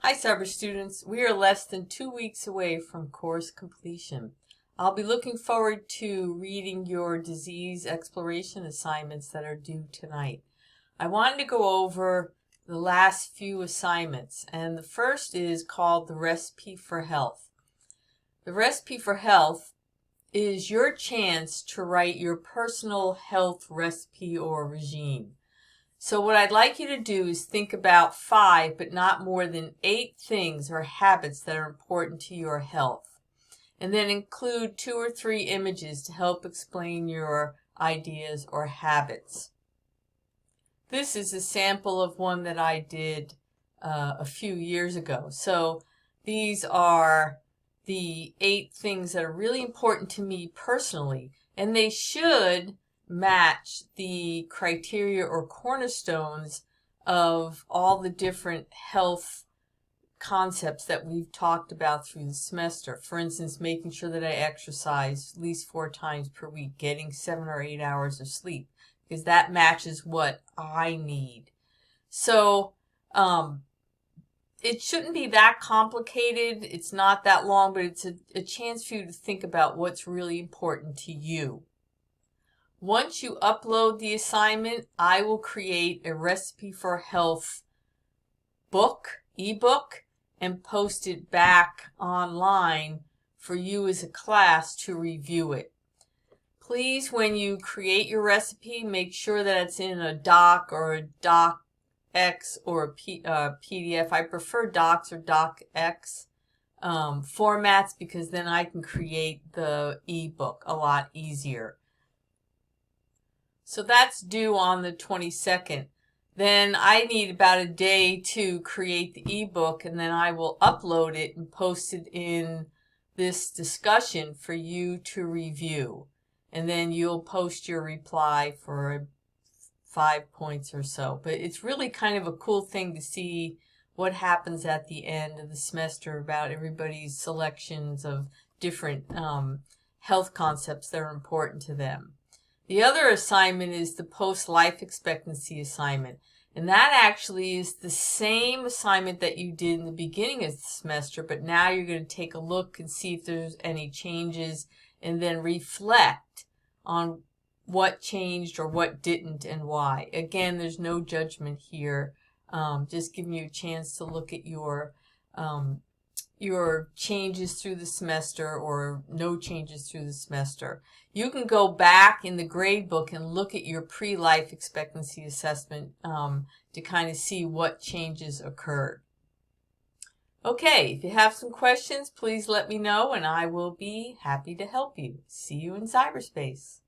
Hi cyber students, we are less than 2 weeks away from course completion. I'll be looking forward to reading your disease exploration assignments that are due tonight. I wanted to go over the last few assignments, and the first is called the Recipe for Health. The Recipe for Health is your chance to write your personal health recipe or regime. So what I'd like you to do is think about 5, but not more than 8 things or habits that are important to your health. And then include 2 or 3 images to help explain your ideas or habits. This is a sample of one that I did a few years ago. So these are the 8 things that are really important to me personally, and they should match the criteria or cornerstones of all the different health concepts that we've talked about through the semester. For instance, making sure that I exercise at least 4 times per week, getting 7 or 8 hours of sleep, because that matches what I need. So it shouldn't be that complicated. It's not that long, but it's a chance for you to think about what's really important to you. Once you upload the assignment, I will create a Recipe for Health book, ebook, and post it back online for you as a class to review it. Please, when you create your recipe, make sure that it's in a doc or a docx or a PDF. I prefer docs or docx formats because then I can create the ebook a lot easier. So that's due on the 22nd. Then I need about a day to create the ebook, and then I will upload it and post it in this discussion for you to review. And then you'll post your reply for 5 points or so. But it's really kind of a cool thing to see what happens at the end of the semester about everybody's selections of different health concepts that are important to them. The other assignment is the post-life expectancy assignment. And that actually is the same assignment that you did in the beginning of the semester, but now you're going to take a look and see if there's any changes and then reflect on what changed or what didn't and why. Again, there's no judgment here, just giving you a chance to look at your changes through the semester or no changes through the semester. You can go back in the grade book and look at your pre-life expectancy assessment to kind of see what changes occurred. Okay, if you have some questions, please let me know and I will be happy to help you. See you in cyberspace.